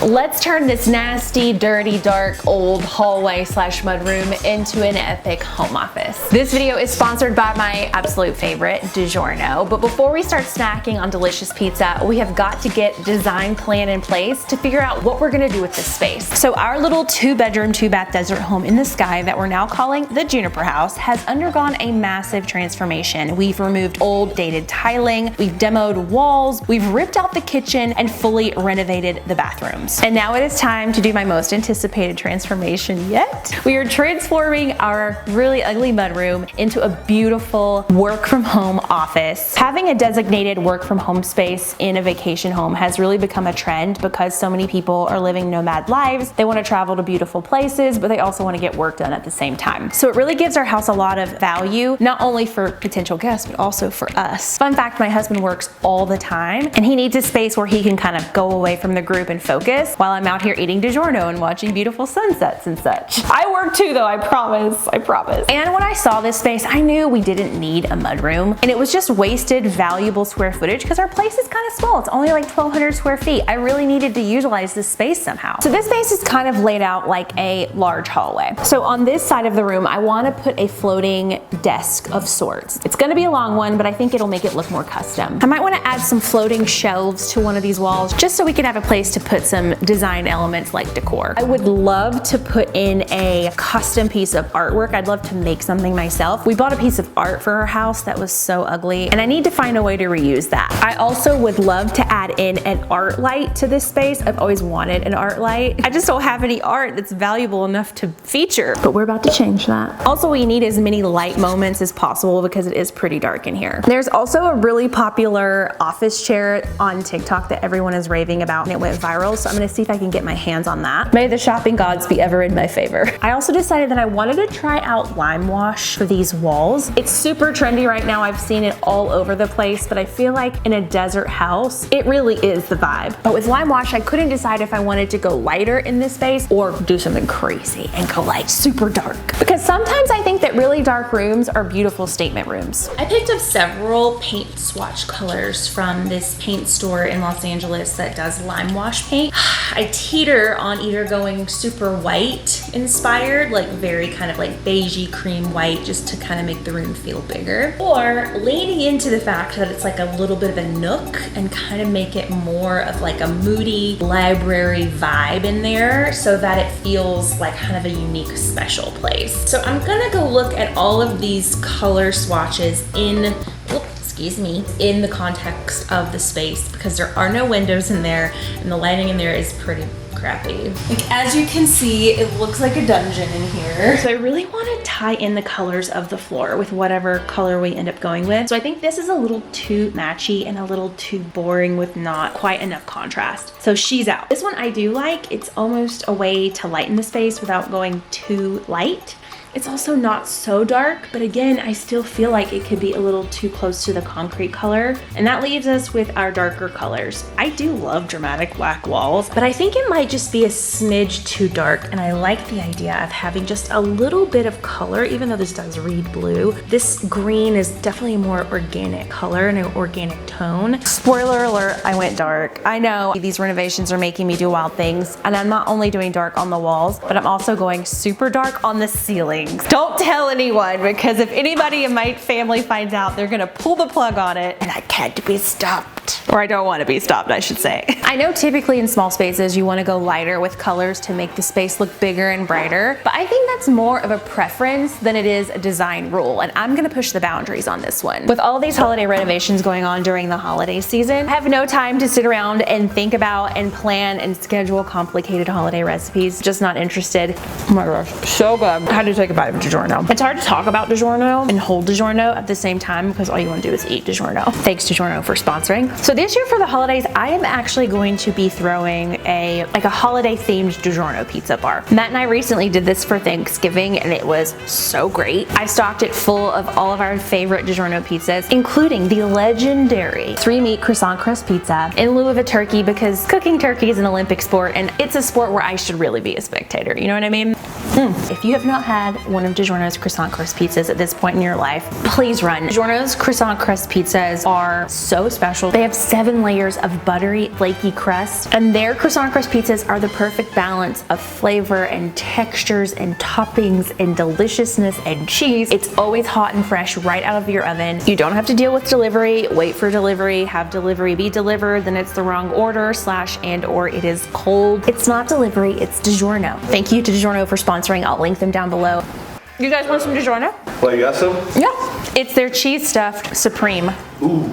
Let's turn this nasty, dirty, dark, old hallway slash mudroom into an epic home office. This video is sponsored by my absolute favorite, DiGiorno. But before we start snacking on delicious pizza, we have got to get design plan in place to figure out what we're gonna do with this space. So our little 2-bedroom, 2-bath desert home in the sky that we're now calling the Juniper House has undergone a massive transformation. We've removed old, dated tiling, we've demoed walls, we've ripped out the kitchen, and fully renovated the bathrooms. And now it is time to do my most anticipated transformation yet. We are transforming our really ugly mudroom into a beautiful work from home office. Having a designated work from home space in a vacation home has really become a trend because so many people are living nomad lives. They want to travel to beautiful places, but they also want to get work done at the same time. So it really gives our house a lot of value, not only for potential guests, but also for us. Fun fact, my husband works all the time and he needs a space where he can kind of go away from the group and focus while I'm out here eating DiGiorno and watching beautiful sunsets and such. I work too though, I promise, I promise. And when I saw this space, I knew we didn't need a mudroom and it was just wasted valuable square footage because our place is kind of small. It's only like 1,200 square feet. I really needed to utilize this space somehow. So this space is kind of laid out like a large hallway. So on this side of the room, I want to put a floating desk of sorts. It's going to be a long one, but I think it'll make it look more custom. I might want to add some floating shelves to one of these walls just so we can have a place to put some design elements like decor. I would love to put in a custom piece of artwork. I'd love to make something myself. We bought a piece of art for our house that was so ugly and I need to find a way to reuse that. I also would love to add in an art light to this space. I've always wanted an art light. I just don't have any art that's valuable enough to feature, but we're about to change that. Also, we need as many light moments as possible because it is pretty dark in here. There's also a really popular office chair on TikTok that everyone is raving about and it went viral, so I'm gonna see if I can get my hands on that. May the shopping gods be ever in my favor. I also decided that I wanted to try out lime wash for these walls. It's super trendy right now. I've seen it all over the place, but I feel like in a desert house, it really is the vibe. But with lime wash, I couldn't decide if I wanted to go lighter in this space or do something crazy and go like super dark. Because sometimes I think that really dark rooms are beautiful statement rooms. I picked up several paint swatch colors from this paint store in Los Angeles that does lime wash paint. I teeter on either going super white inspired, like very kind of like beigey cream white, just to kind of make the room feel bigger, or leaning into the fact that it's like a little bit of a nook and kind of make it more of like a moody library vibe in there so that it feels like kind of a unique special place. So I'm gonna go look at all of these color swatches in the context of the space because there are no windows in there and the lighting in there is pretty crappy. Like as you can see, it looks like a dungeon in here. So I really want to tie in the colors of the floor with whatever color we end up going with. So I think this is a little too matchy and a little too boring with not quite enough contrast. So she's out. This one I do like. It's almost a way to lighten the space without going too light. It's also not so dark, but again, I still feel like it could be a little too close to the concrete color. And that leaves us with our darker colors. I do love dramatic black walls, but I think it might just be a smidge too dark. And I like the idea of having just a little bit of color, even though this does read blue. This green is definitely a more organic color and an organic tone. Spoiler alert, I went dark. I know these renovations are making me do wild things. And I'm not only doing dark on the walls, but I'm also going super dark on the ceiling. Don't tell anyone because if anybody in my family finds out, they're gonna pull the plug on it and I can't be stopped. Or I don't want to be stopped, I should say. I know typically in small spaces you want to go lighter with colors to make the space look bigger and brighter, but I think that's more of a preference than it is a design rule, and I'm gonna push the boundaries on this one. With all these holiday renovations going on during the holiday season, I have no time to sit around and think about and plan and schedule complicated holiday recipes. Just not interested. Oh my gosh, so good. I had to take a bite of DiGiorno. It's hard to talk about DiGiorno and hold DiGiorno at the same time because all you want to do is eat DiGiorno. Thanks DiGiorno for sponsoring. So this year for the holidays, I am actually going to be throwing a holiday themed DiGiorno pizza bar. Matt and I recently did this for Thanksgiving and it was so great. I stocked it full of all of our favorite DiGiorno pizzas, including the legendary 3-meat croissant crust pizza in lieu of a turkey because cooking turkey is an Olympic sport and it's a sport where I should really be a spectator. You know what I mean? If you have not had one of DiGiorno's croissant crust pizzas at this point in your life, please run. DiGiorno's croissant crust pizzas are so special. They have 7 layers of buttery, flaky crust, and their croissant crust pizzas are the perfect balance of flavor and textures and toppings and deliciousness and cheese. It's always hot and fresh right out of your oven. You don't have to deal with delivery, wait for delivery, have delivery be delivered, then it's the wrong order / and/or it is cold. It's not delivery, it's DiGiorno. Thank you to DiGiorno for sponsoring. I'll link them down below. You guys want some DiGiorno? Well, you got some? Yeah. It's their cheese stuffed supreme. Ooh.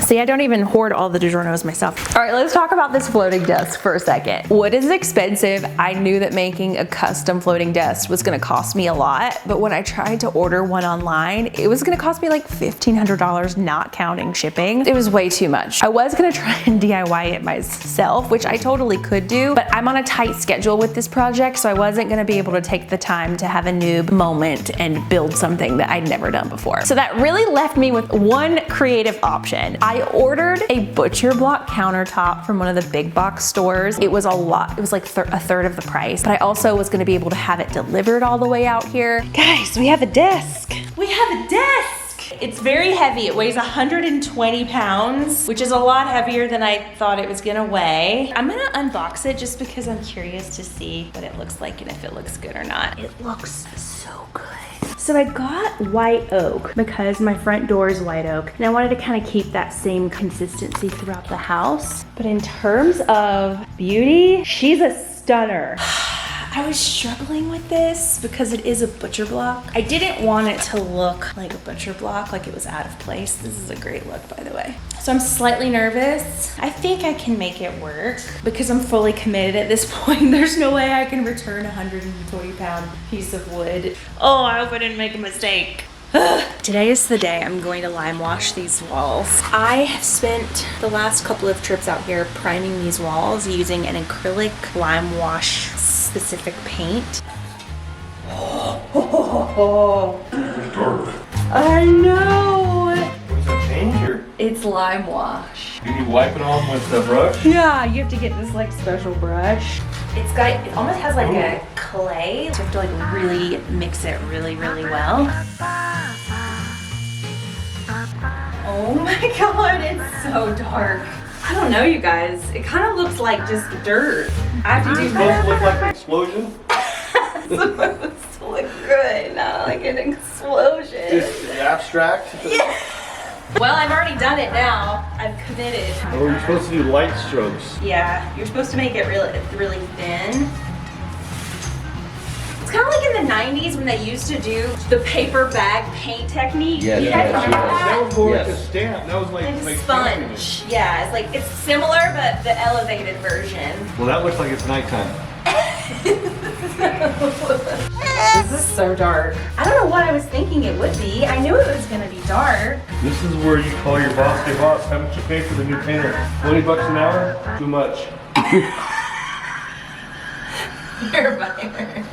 See, I don't even hoard all the DiGiornos myself. All right, let's talk about this floating desk for a second. Wood is expensive. I knew that making a custom floating desk was gonna cost me a lot, but when I tried to order one online, it was gonna cost me like $1,500, not counting shipping. It was way too much. I was gonna try and DIY it myself, which I totally could do, but I'm on a tight schedule with this project, so I wasn't gonna be able to take the time to have a noob moment and build something that I'd never done before. So that really left me with one creative option. I ordered a butcher block countertop from one of the big box stores. It was a lot. It was like a third of the price, but I also was gonna be able to have it delivered all the way out here. Guys, we have a desk. We have a desk. It's very heavy. It weighs 120 pounds, which is a lot heavier than I thought it was gonna weigh. I'm gonna unbox it just because I'm curious to see what it looks like and if it looks good or not. It looks so good. So I got white oak because my front door is white oak and I wanted to kind of keep that same consistency throughout the house. But in terms of beauty, she's a stunner. I was struggling with this because it is a butcher block. I didn't want it to look like a butcher block, like it was out of place. This is a great look, by the way. So I'm slightly nervous. I think I can make it work because I'm fully committed at this point. There's no way I can return a 120-pound piece of wood. Oh, I hope I didn't make a mistake. Today is the day I'm going to lime wash these walls. I have spent the last couple of trips out here priming these walls using an acrylic lime wash specific paint. Oh, it's dark. I know. What's that paint or? It's lime wash. Do you wipe it on with the brush? Yeah, you have to get this like special brush. It almost has like a clay. So you have to like really mix it really well. Oh my god, it's so dark. I don't know, you guys. It kind of looks like just dirt. I have to do It's supposed to look like an explosion? It's supposed to look good, not like an explosion. Just abstract? Yeah. Well, I've already done it now. I've committed. Oh, you're supposed to do light strokes. Yeah, you're supposed to make it really thin. It's kind of like in the 90s when they used to do the paper bag paint technique. Yes, You guys remember That was more like a Yes. stamp. That was like Like to a make sponge. Yeah, it's similar, but the elevated version. Well, that looks like it's nighttime. This is so dark. I don't know what I was thinking it would be. I knew it was gonna be dark. This is where you call your boss, hey boss, how much you pay for the new painter? 20 bucks an hour? Too much. You're fired.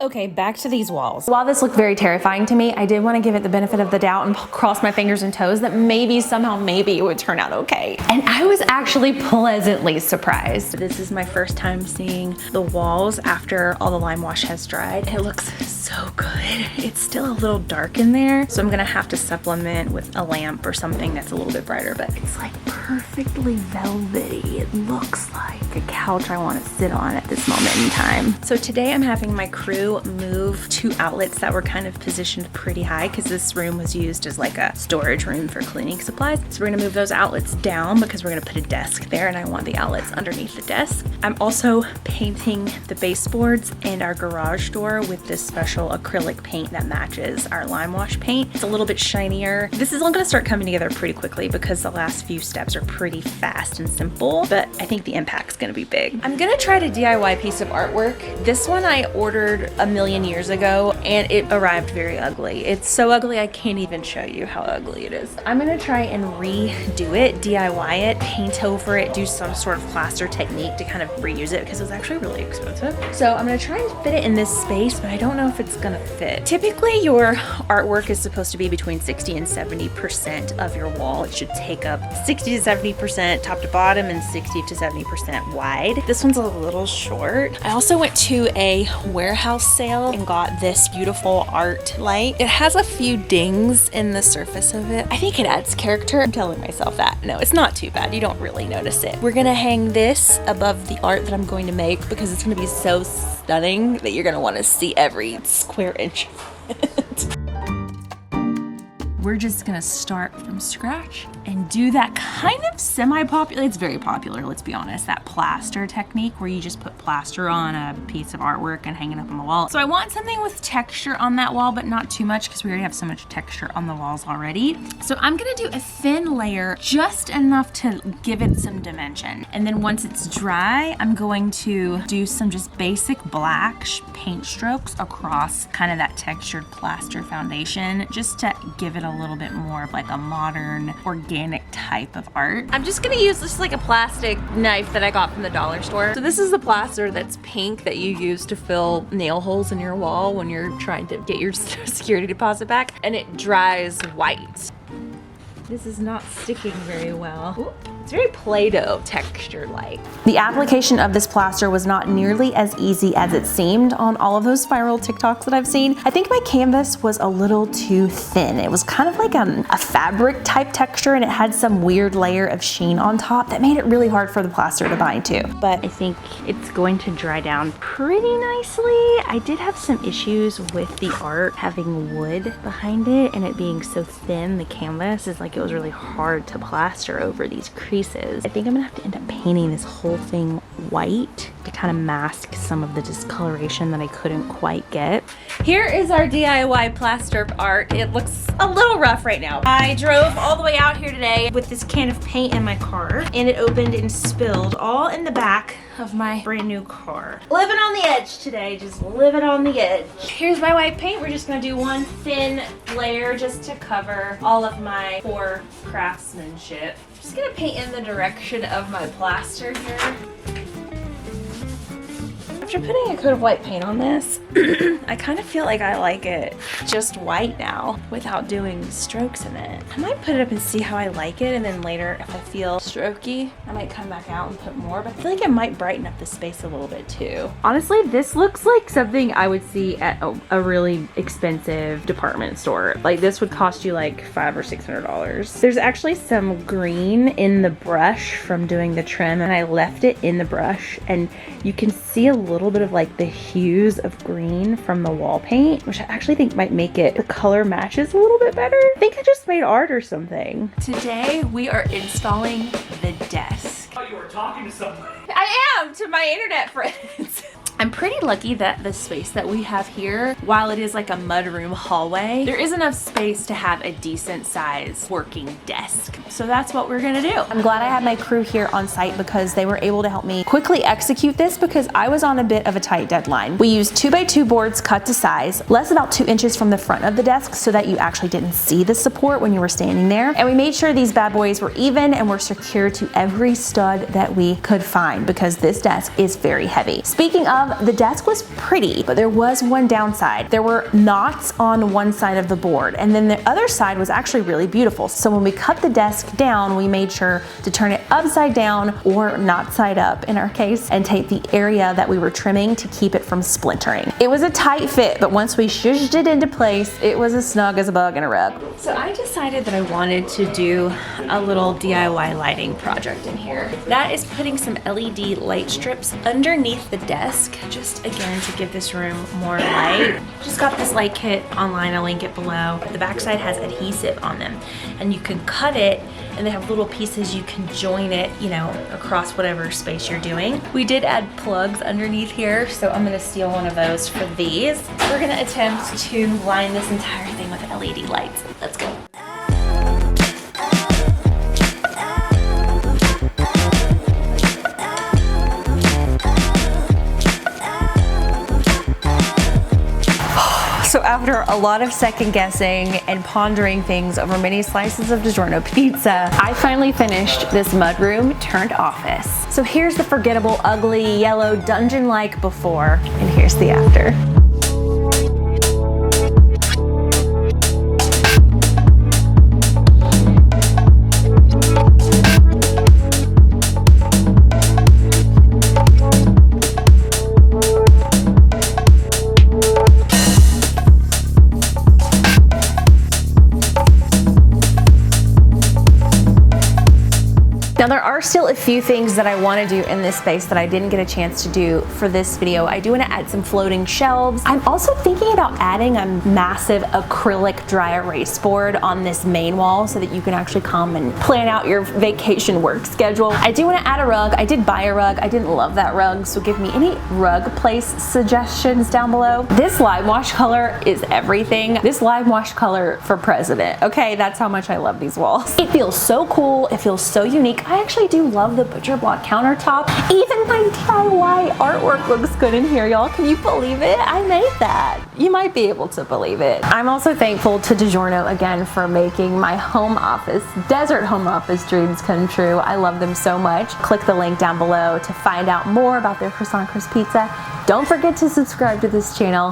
Okay, back to these walls. While this looked very terrifying to me, I did want to give it the benefit of the doubt and cross my fingers and toes that maybe it would turn out okay. And I was actually pleasantly surprised. This is my first time seeing the walls after all the lime wash has dried. It looks so good. It's still a little dark in there, so I'm gonna have to supplement with a lamp or something that's a little bit brighter, but it's like perfectly velvety. It looks like a couch I want to sit on at this moment in time. So today I'm having my crew move 2 outlets that were kind of positioned pretty high because this room was used as like a storage room for cleaning supplies. So we're gonna move those outlets down because we're gonna put a desk there and I want the outlets underneath the desk. I'm also painting the baseboards and our garage door with this special acrylic paint that matches our lime wash paint. It's a little bit shinier. This is all gonna start coming together pretty quickly because the last few steps are pretty fast and simple, but I think the impact's gonna be big. I'm gonna try to DIY piece of artwork. This one I ordered a million years ago and it arrived very ugly. It's so ugly I can't even show you how ugly it is. I'm gonna try and redo it, DIY it, paint over it, do some sort of plaster technique to kind of reuse it because it was actually really expensive. So I'm gonna try and fit it in this space, but I don't know if it's it's gonna fit. Typically your artwork is supposed to be between 60 and 70% of your wall. It should take up 60 to 70% top to bottom and 60 to 70% wide. This one's a little short. I also went to a warehouse sale and got this beautiful art light. It has a few dings in the surface of it. I think it adds character. I'm telling myself that. No, it's not too bad. You don't really notice it. We're gonna hang this above the art that I'm going to make because it's gonna be so stunning that you're gonna wanna see every square inch of it. We're just gonna start from scratch and do that kind of semi-popular, it's very popular, let's be honest, that plaster technique where you just put plaster on a piece of artwork and hang it up on the wall. So I want something with texture on that wall, but not too much because we already have so much texture on the walls already. So I'm gonna do a thin layer, just enough to give it some dimension. And then once it's dry, I'm going to do some just basic black paint strokes across kind of that textured plaster foundation, just to give it a little bit more of like a modern, organic type of art. I'm just gonna use this like a plastic knife that I got from the dollar store. So this is the plaster that's pink that you use to fill nail holes in your wall when you're trying to get your security deposit back, and it dries white. This is not sticking very well. Ooh. It's very Play-Doh texture-like. The application of this plaster was not nearly as easy as it seemed on all of those viral TikToks that I've seen. I think my canvas was a little too thin. It was kind of like a fabric type texture, and it had some weird layer of sheen on top that made it really hard for the plaster to bind to. But I think it's going to dry down pretty nicely. I did have some issues with the art having wood behind it and it being so thin. The canvas is like, it was really hard to plaster over these creases. I think I'm gonna have to end up painting this whole thing white to kind of mask some of the discoloration that I couldn't quite get. Here is our DIY plaster art. It looks a little rough right now. I drove all the way out here today with this can of paint in my car, and it opened and spilled all in the back of my brand new car. Living on the edge today, just living on the edge. Here's my white paint. We're just gonna do one thin layer just to cover all of my poor craftsmanship. Just gonna paint in the direction of my plaster here. After putting a coat of white paint on this, I kind of feel like I like it just white now without doing strokes in it. I might put it up and see how I like it, and then later if I feel strokey, I might come back out and put more, but I feel like it might brighten up the space a little bit too. Honestly, this looks like something I would see at a really expensive department store. Like this would cost you like $500 or $600. There's actually some green in the brush from doing the trim, and I left it in the brush, and you can see a little bit of like the hues of green from the wall paint, which I actually think might make it, the color matches a little bit better. I think I just made art or something. Today we are installing the desk. I thought you were talking to somebody. I am, to my internet friends. I'm pretty lucky that the space that we have here, while it is like a mudroom hallway, there is enough space to have a decent size working desk. So that's what we're gonna do. I'm glad I had my crew here on site because they were able to help me quickly execute this because I was on a bit of a tight deadline. We used 2x2 boards cut to size, less about 2 inches from the front of the desk so that you actually didn't see the support when you were standing there. And we made sure these bad boys were even and were secure to every stud that we could find because this desk is very heavy. Speaking of, the desk was pretty, but there was one downside. There were knots on one side of the board, and then the other side was actually really beautiful. So when we cut the desk down, we made sure to turn it upside down or not side up in our case, and take the area that we were trimming to keep it from splintering. It was a tight fit, but once we shushed it into place, it was as snug as a bug in a rug. So I decided that I wanted to do a little DIY lighting project in here. That is putting some LED light strips underneath the desk, just again to give this room more light. Just got this light kit online, I'll link it below. The backside has adhesive on them, and you can cut it, and they have little pieces you can join it, you know, across whatever space you're doing. We did add plugs underneath here, so I'm gonna steal one of those for these. We're gonna attempt to line this entire thing with LED lights. Let's go. So after a lot of second guessing and pondering things over many slices of DiGiorno pizza, I finally finished this mudroom turned office. So here's the forgettable, ugly, yellow, dungeon-like before, and here's the after. Now there are still a few things that I want to do in this space that I didn't get a chance to do for this video. I do want to add some floating shelves. I'm also thinking about adding a massive acrylic dry erase board on this main wall so that you can actually come and plan out your vacation work schedule. I do want to add a rug. I did buy a rug. I didn't love that rug, so give me any rug place suggestions down below. This lime wash color is everything. This lime wash color for president. Okay, that's how much I love these walls. It feels so cool. It feels so unique. I actually do love the butcher block countertop. Even my DIY artwork looks good in here, y'all. Can you believe it? I made that. You might be able to believe it. I'm also thankful to DiGiorno again for making my home office, desert home office dreams come true. I love them so much. Click the link down below to find out more about their Croissant Crust pizza. Don't forget to subscribe to this channel.